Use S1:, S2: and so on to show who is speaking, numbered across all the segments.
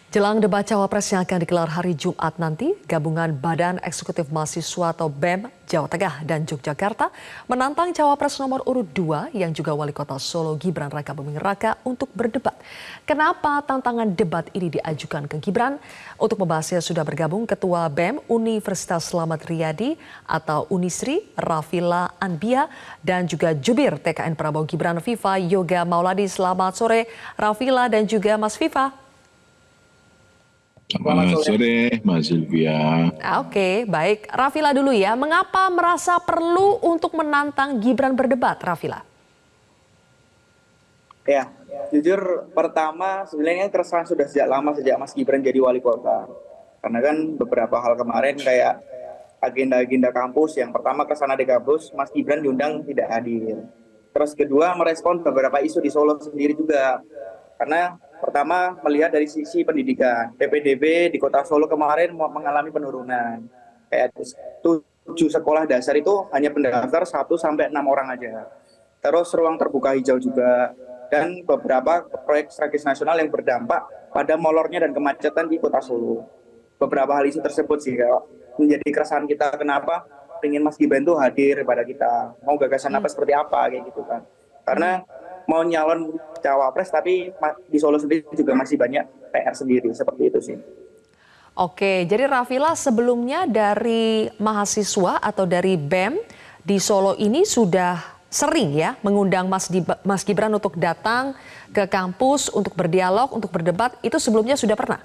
S1: Jelang debat cawapres yang akan digelar hari Jumat nanti, gabungan Badan Eksekutif Mahasiswa atau BEM Jawa Tengah dan Yogyakarta menantang cawapres nomor urut 2 yang juga wali kota Solo Gibran Rakabuming Raka untuk berdebat. Kenapa tantangan debat ini diajukan ke Gibran? Untuk membahasnya sudah bergabung Ketua BEM Universitas Slamet Riyadi atau Unisri, Rafila Anbia, dan juga Jubir TKN Prabowo Gibran Viva Yoga Mauladi. Selamat sore Rafila dan juga Mas Viva.
S2: Selamat sore, Mas Sylvia.
S1: Oke, baik. Rafila dulu ya. Mengapa merasa perlu untuk menantang Gibran berdebat, Rafila?
S3: Ya, jujur pertama sebenarnya keresahan sudah sejak lama sejak Mas Gibran jadi wali kota. Karena kan beberapa hal kemarin kayak agenda-agenda kampus, yang pertama keresahan di kampus, Mas Gibran diundang tidak hadir. Terus kedua merespon beberapa isu di Solo sendiri juga. Karena pertama melihat dari sisi pendidikan, PPDB di kota Solo kemarin mengalami penurunan. Kayak 7 sekolah dasar itu hanya pendaftar 1 sampai 6 orang aja. Terus ruang terbuka hijau juga, dan beberapa proyek strategis nasional yang berdampak pada molornya dan kemacetan di kota Solo. Beberapa hal isu tersebut sih menjadi keresahan kita, kenapa ingin Mas Gibran itu hadir pada kita, mau gagasan apa seperti apa kayak gitu kan. Karena mau nyalon cawapres tapi di Solo sendiri juga masih banyak PR sendiri, seperti itu sih.
S1: Oke, jadi Rafila sebelumnya dari mahasiswa atau dari BEM di Solo ini sudah sering ya mengundang Mas Gibran untuk datang ke kampus untuk berdialog, untuk berdebat, itu sebelumnya sudah pernah?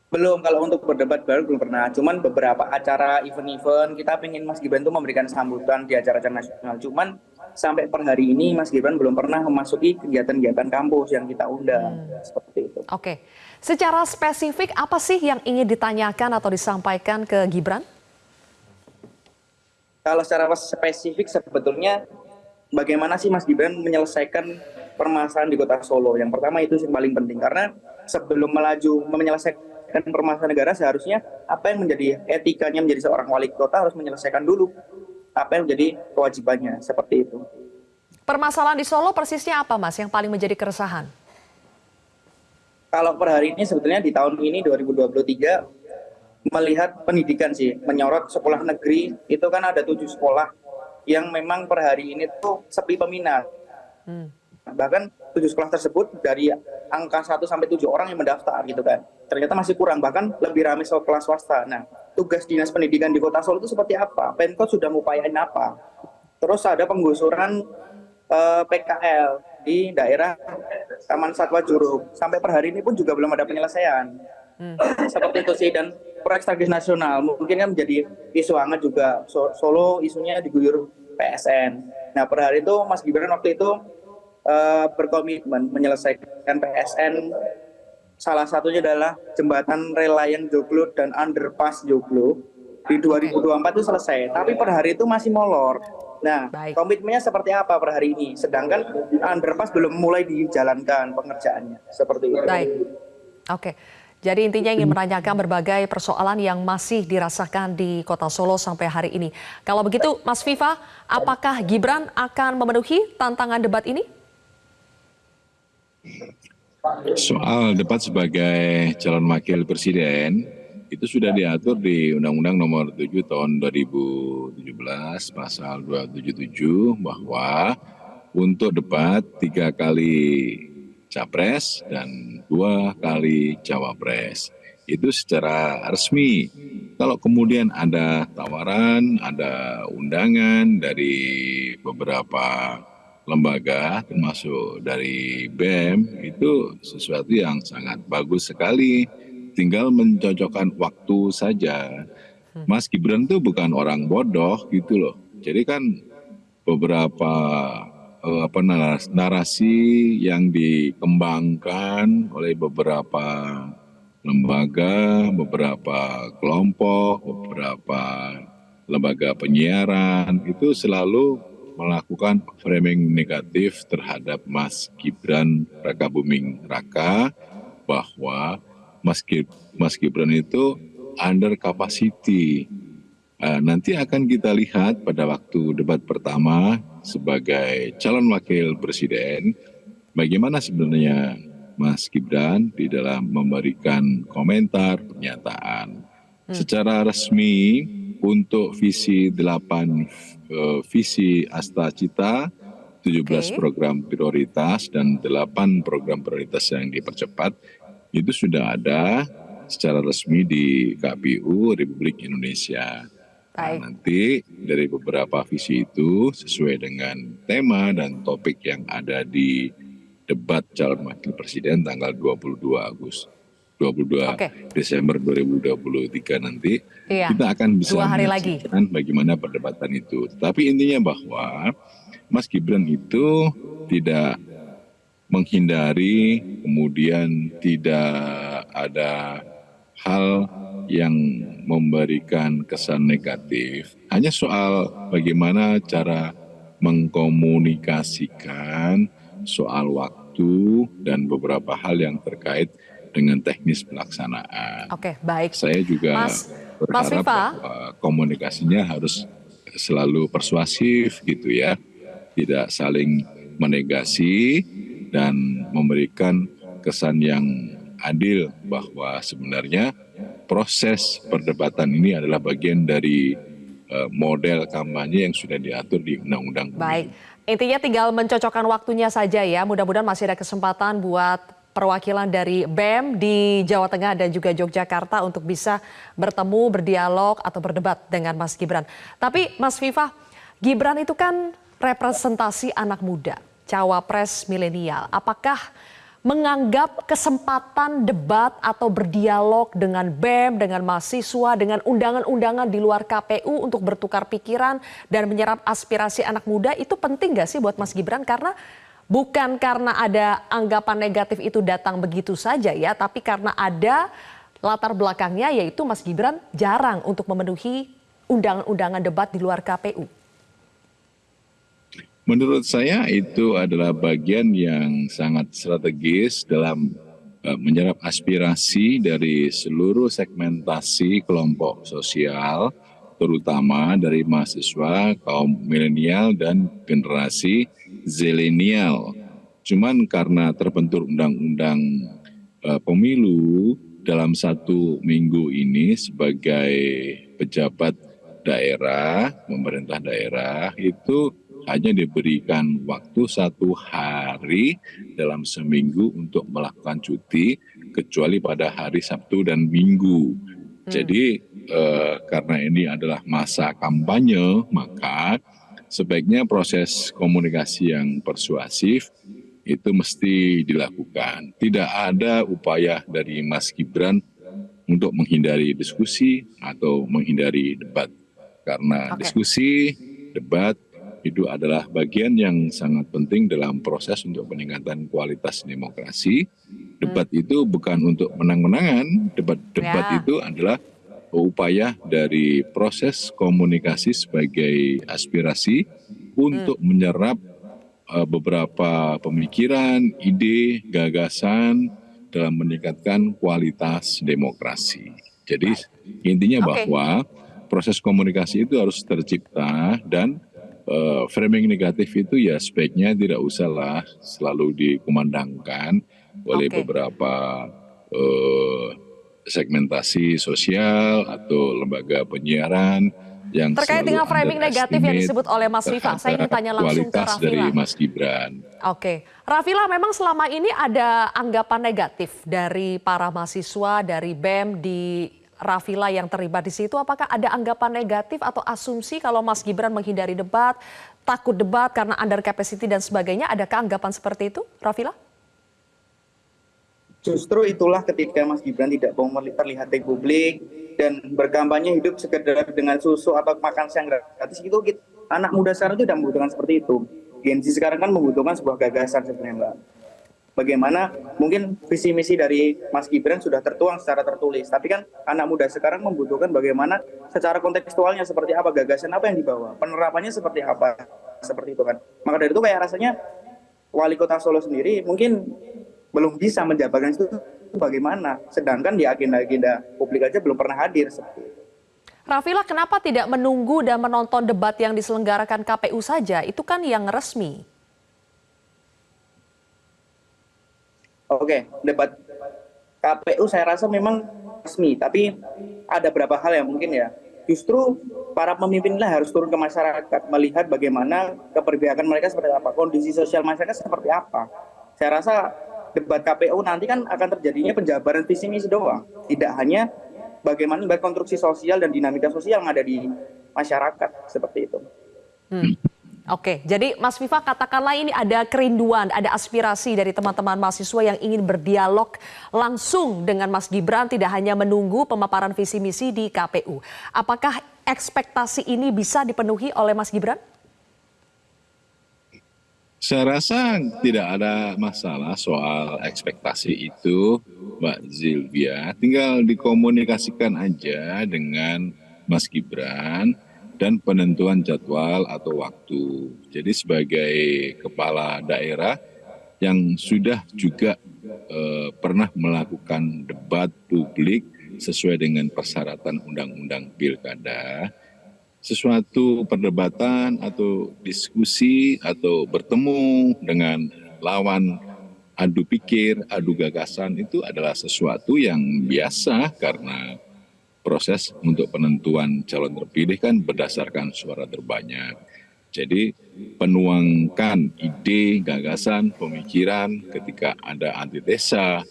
S3: Belum, kalau untuk berdebat baru belum pernah. Cuman beberapa acara event-event kita pengen Mas Gibran itu memberikan sambutan di acara-acara nasional. Cuman sampai per hari ini Mas Gibran belum pernah memasuki kegiatan-kegiatan kampus yang kita undang. Seperti itu.
S1: Oke, secara spesifik apa sih yang ingin ditanyakan atau disampaikan ke Gibran?
S3: Kalau secara spesifik sebetulnya bagaimana sih Mas Gibran menyelesaikan permasalahan di kota Solo? Yang pertama itu yang paling penting, karena sebelum melaju menyelesaikan permasalahan negara seharusnya apa yang menjadi etikanya menjadi seorang wali kota harus menyelesaikan dulu apa yang menjadi kewajibannya, seperti itu.
S1: Permasalahan di Solo persisnya apa Mas yang paling menjadi keresahan?
S3: Kalau per hari ini sebetulnya di tahun ini 2023 melihat pendidikan sih, menyorot sekolah negeri itu kan ada 7 sekolah yang memang per hari ini tuh sepi peminat. Bahkan 7 sekolah tersebut dari angka 1 sampai 7 orang yang mendaftar gitu kan, ternyata masih kurang, bahkan lebih ramai sekolah swasta. Nah, tugas dinas pendidikan di kota Solo itu seperti apa? Pemkot sudah mengupayakan apa? Terus ada penggusuran PKL di daerah Taman Satwa Juruk, sampai per hari ini pun juga belum ada penyelesaian. Seperti itu sih. Dan proyek strategis nasional mungkin kan menjadi isu hangat juga. Solo isunya diguyur PSN. Nah, per hari itu Mas Gibran waktu itu berkomitmen menyelesaikan PSN. Salah satunya adalah jembatan rel layang Joglo dan underpass Joglo di 2024 itu selesai, tapi per hari itu masih molor. Nah, komitmennya seperti apa per hari ini? Sedangkan underpass belum mulai dijalankan pengerjaannya, seperti itu.
S1: Baik, oke. Jadi intinya ingin menanyakan berbagai persoalan yang masih dirasakan di kota Solo sampai hari ini. Kalau begitu, Mas Viva, apakah Gibran akan memenuhi tantangan debat ini?
S2: Soal debat sebagai calon wakil presiden itu sudah diatur di Undang-Undang Nomor 7 Tahun 2017 Pasal 277 bahwa untuk debat 3 kali capres dan 2 kali cawapres itu secara resmi. Kalau kemudian ada tawaran, ada undangan dari beberapa lembaga termasuk dari BEM, itu sesuatu yang sangat bagus sekali, tinggal mencocokkan waktu saja. Mas Gibran itu bukan orang bodoh gitu loh, jadi kan beberapa narasi yang dikembangkan oleh beberapa lembaga, beberapa kelompok, beberapa lembaga penyiaran itu selalu melakukan framing negatif terhadap Mas Gibran Rakabuming Raka, bahwa Mas Gibran itu under capacity. Nanti akan kita lihat pada waktu debat pertama sebagai calon wakil presiden, bagaimana sebenarnya Mas Gibran di dalam memberikan komentar pernyataan. Secara resmi untuk visi 8 visi Asta Cita, 17
S1: Oke.
S2: program prioritas dan 8 program prioritas yang dipercepat itu sudah ada secara resmi di KPU Republik Indonesia. Nah,
S1: Baik.
S2: nanti dari beberapa visi itu sesuai dengan tema dan topik yang ada di debat calon wakil presiden tanggal 22
S1: Oke.
S2: Desember 2023 nanti,
S1: Iya.
S2: kita akan bisa
S1: 2 hari lagi.
S2: menyaksikan bagaimana perdebatan itu. Tapi intinya bahwa Mas Gibran itu tidak menghindari, kemudian tidak ada hal yang memberikan kesan negatif. Hanya soal bagaimana cara mengkomunikasikan soal waktu dan beberapa hal yang terkait dengan teknis pelaksanaan.
S1: Oke, baik.
S2: Saya juga
S1: Mas
S2: berharap
S1: Viva,
S2: bahwa komunikasinya harus selalu persuasif gitu ya, tidak saling menegasi dan memberikan kesan yang adil bahwa sebenarnya proses perdebatan ini adalah bagian dari model kampanye yang sudah diatur di Undang-Undang
S1: baik.
S2: Pemilu.
S1: Intinya tinggal mencocokkan waktunya saja ya. Mudah-mudahan masih ada kesempatan buat perwakilan dari BEM di Jawa Tengah dan juga Yogyakarta untuk bisa bertemu, berdialog atau berdebat dengan Mas Gibran. Tapi Mas Viva, Gibran itu kan representasi anak muda, cawapres milenial. Apakah menganggap kesempatan debat atau berdialog dengan BEM, dengan mahasiswa, dengan undangan-undangan di luar KPU untuk bertukar pikiran dan menyerap aspirasi anak muda itu penting nggak sih buat Mas Gibran? Karena bukan karena ada anggapan negatif itu datang begitu saja ya, tapi karena ada latar belakangnya yaitu Mas Gibran jarang untuk memenuhi undangan-undangan debat di luar KPU.
S2: Menurut saya itu adalah bagian yang sangat strategis dalam menyerap aspirasi dari seluruh segmentasi kelompok sosial, terutama dari mahasiswa, kaum milenial, dan generasi zilenial. Cuman karena terbentur undang-undang pemilu dalam 1 minggu ini sebagai pejabat daerah, pemerintah daerah itu hanya diberikan waktu 1 hari dalam seminggu untuk melakukan cuti, kecuali pada hari Sabtu dan Minggu. Jadi karena ini adalah masa kampanye, maka sebaiknya proses komunikasi yang persuasif itu mesti dilakukan. Tidak ada upaya dari Mas Gibran untuk menghindari diskusi atau menghindari debat. Karena diskusi, debat, itu adalah bagian yang sangat penting dalam proses untuk peningkatan kualitas demokrasi. Debat itu bukan untuk menang-menangan, debat itu adalah upaya dari proses komunikasi sebagai aspirasi untuk menyerap beberapa pemikiran, ide, gagasan dalam meningkatkan kualitas demokrasi. Jadi intinya bahwa proses komunikasi itu harus tercipta dan framing negatif itu ya sebaiknya tidak usahlah selalu dikumandangkan oleh beberapa segmentasi sosial atau lembaga penyiaran yang
S1: terkait dengan framing negatif yang disebut oleh Mas Viva, saya ingin tanya langsung ke Rafila.
S2: Dari Mas Gibran.
S1: Oke, Rafila, memang selama ini ada anggapan negatif dari para mahasiswa dari BEM di Rafila yang terlibat di situ. Apakah ada anggapan negatif atau asumsi kalau Mas Gibran menghindari debat, takut debat karena under capacity dan sebagainya? Adakah anggapan seperti itu, Rafila?
S3: Justru itulah ketika Mas Gibran tidak mau terlihat di publik dan berkampanye hidup sekedar dengan susu atau makan siang gratis itu anak muda sekarang itu tidak membutuhkan seperti itu. Gen Z sekarang kan membutuhkan sebuah gagasan sebenarnya, Mbak. Bagaimana mungkin visi misi dari Mas Gibran sudah tertuang secara tertulis, tapi kan anak muda sekarang membutuhkan bagaimana secara kontekstualnya seperti apa, gagasan apa yang dibawa, penerapannya seperti apa, seperti itu kan. Maka dari itu kayak rasanya wali kota Solo sendiri mungkin belum bisa menjabarkan itu bagaimana, sedangkan di agenda-agenda publik aja belum pernah hadir seperti itu.
S1: Rafila, kenapa tidak menunggu dan menonton debat yang diselenggarakan KPU saja? Itu kan yang resmi.
S3: Oke, debat KPU saya rasa memang resmi, tapi ada beberapa hal yang mungkin ya. Justru para pemimpinlah harus turun ke masyarakat, melihat bagaimana keperpihakan mereka seperti apa, kondisi sosial masyarakat seperti apa. Saya rasa debat KPU nanti kan akan terjadinya penjabaran visi misi doang, tidak hanya bagaimana konstruksi sosial dan dinamika sosial yang ada di masyarakat seperti itu.
S1: Oke, jadi Mas Viva katakanlah ini ada kerinduan, ada aspirasi dari teman-teman mahasiswa yang ingin berdialog langsung dengan Mas Gibran, tidak hanya menunggu pemaparan visi misi di KPU. Apakah ekspektasi ini bisa dipenuhi oleh Mas Gibran?
S2: Saya rasa tidak ada masalah soal ekspektasi itu, Mbak Zilvia. Tinggal dikomunikasikan aja dengan Mas Gibran dan penentuan jadwal atau waktu. Jadi sebagai kepala daerah yang sudah juga pernah melakukan debat publik sesuai dengan persyaratan Undang-Undang Pilkada, sesuatu perdebatan atau diskusi atau bertemu dengan lawan adu pikir, adu gagasan itu adalah sesuatu yang biasa karena proses untuk penentuan calon terpilih kan berdasarkan suara terbanyak. Jadi penuangkan ide, gagasan, pemikiran ketika ada antitesa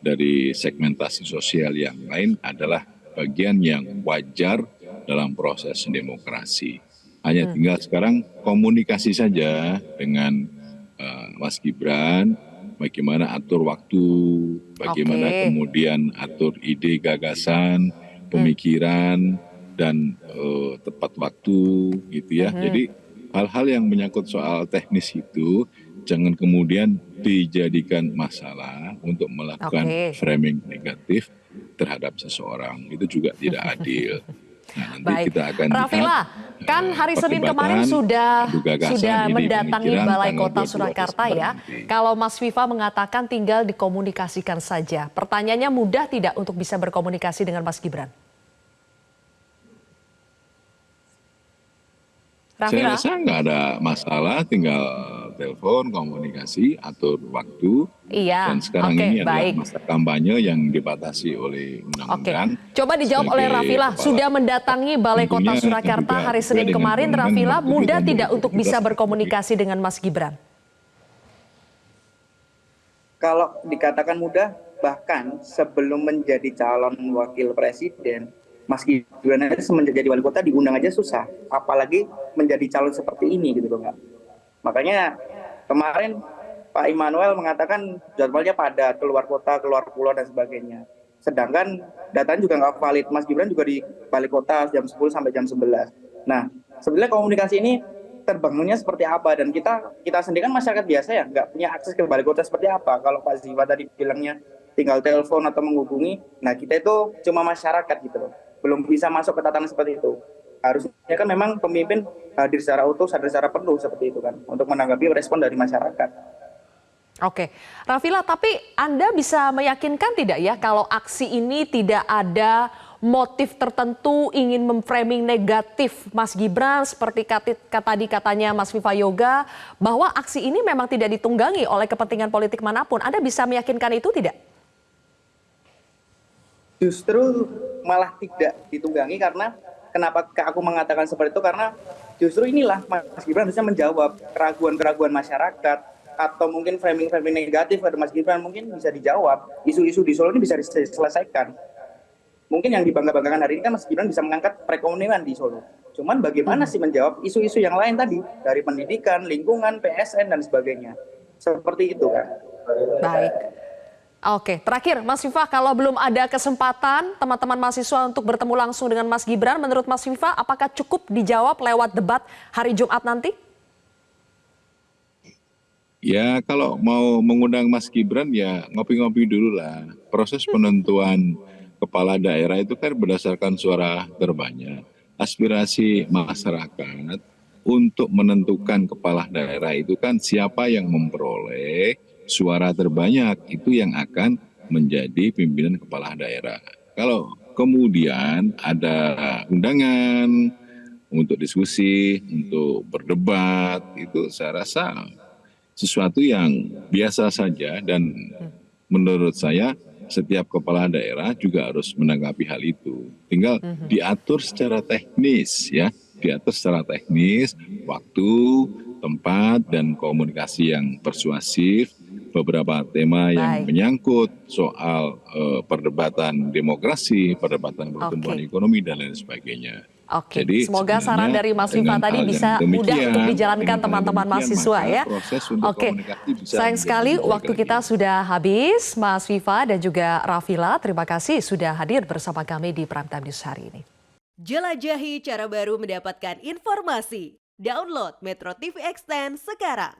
S2: dari segmentasi sosial yang lain adalah bagian yang wajar dalam proses demokrasi. Hanya tinggal sekarang komunikasi saja dengan Mas Gibran, bagaimana atur waktu, bagaimana kemudian atur ide, gagasan, pemikiran, dan tepat waktu gitu ya. Jadi hal-hal yang menyangkut soal teknis itu jangan kemudian dijadikan masalah untuk melakukan framing negatif terhadap seseorang. Itu juga tidak adil. Nah, nanti kita akan
S1: Rafila, kan hari Senin kemarin sudah mendatangi Balai Kota Surakarta ya. Kalau Mas Viva mengatakan tinggal dikomunikasikan saja. Pertanyaannya mudah tidak untuk bisa berkomunikasi dengan Mas Gibran?
S2: Saya rasa nggak ada masalah, tinggal telepon, komunikasi, atur waktu.
S1: Iya.
S2: Dan sekarang ini adalah masa kampanye yang dibatasi oleh undang-undang.
S1: Coba dijawab oleh Rafila, sudah mendatangi Balai Kota Surakarta hari Senin kemarin, Rafila, mudah tidak untuk bisa berkomunikasi dengan Mas Gibran?
S3: Kalau dikatakan mudah, bahkan sebelum menjadi calon wakil presiden, Mas Gibran aja semenjak jadi wali kota diundang aja susah, apalagi menjadi calon seperti ini gitu loh, Kak. Makanya kemarin Pak Immanuel mengatakan jadwalnya padat, keluar kota, keluar pulau dan sebagainya. Sedangkan datanya juga nggak valid. Mas Gibran juga di balik kota jam 10 sampai jam 11. Nah, sebenarnya komunikasi ini terbangunnya seperti apa, dan kita sendiri kan masyarakat biasa ya, nggak punya akses ke balik kota seperti apa. Kalau Pak Ziva tadi bilangnya tinggal telepon atau menghubungi, nah kita itu cuma masyarakat gitu loh. Belum bisa masuk ke tatanan seperti itu. Harusnya kan memang pemimpin hadir secara utuh, hadir secara penuh seperti itu kan, untuk menanggapi respon dari masyarakat.
S1: Oke, Rafila, tapi Anda bisa meyakinkan tidak ya kalau aksi ini tidak ada motif tertentu ingin memframing negatif Mas Gibran seperti tadi katanya Mas Viva Yoga, bahwa aksi ini memang tidak ditunggangi oleh kepentingan politik manapun. Anda bisa meyakinkan itu tidak?
S3: Justru malah tidak ditunggangi, karena kenapa aku mengatakan seperti itu, karena justru inilah Mas Gibran bisa menjawab keraguan-keraguan masyarakat, atau mungkin framing-framing negatif pada Mas Gibran mungkin bisa dijawab. Isu-isu di Solo ini bisa diselesaikan. Mungkin yang dibangga-banggakan hari ini kan Mas Gibran bisa mengangkat perekonomian di Solo. Cuman bagaimana sih menjawab isu-isu yang lain tadi, dari pendidikan, lingkungan, PSN dan sebagainya. Seperti itu kan.
S1: Baik. Oke, terakhir Mas Viva, kalau belum ada kesempatan teman-teman mahasiswa untuk bertemu langsung dengan Mas Gibran, menurut Mas Viva apakah cukup dijawab lewat debat hari Jumat nanti?
S2: Ya kalau mau mengundang Mas Gibran ya ngopi-ngopi dulu lah. Proses penentuan kepala daerah itu kan berdasarkan suara terbanyak. Aspirasi masyarakat untuk menentukan kepala daerah itu kan siapa yang memperoleh suara terbanyak itu yang akan menjadi pimpinan kepala daerah. Kalau kemudian ada undangan untuk diskusi, untuk berdebat, itu saya rasa sesuatu yang biasa saja dan menurut saya setiap kepala daerah juga harus menanggapi hal itu. Tinggal diatur secara teknis ya, diatur secara teknis, waktu, tempat, dan komunikasi yang persuasif, beberapa tema yang
S1: Baik.
S2: menyangkut soal perdebatan demokrasi, perdebatan pertumbuhan
S1: Oke.
S2: ekonomi, dan lain sebagainya.
S1: Oke,
S2: Jadi
S1: semoga saran
S2: sebenarnya
S1: dari Mas
S2: dengan
S1: Viva tadi
S2: hal yang
S1: bisa mudah
S2: demikian,
S1: untuk dijalankan
S2: dengan hal yang
S1: teman-teman
S2: demikian,
S1: mahasiswa
S2: maka
S1: ya.
S2: proses untuk
S1: Oke,
S2: komunikasi bisa
S1: sayang
S2: menjadi
S1: sekali
S2: lebih baik
S1: waktu
S2: lagi.
S1: kita sudah habis. Mas Viva dan juga Rafila, terima kasih sudah hadir bersama kami di Prime Time News hari ini.
S4: Jelajahi cara baru mendapatkan informasi. Download Metro TV Extend sekarang.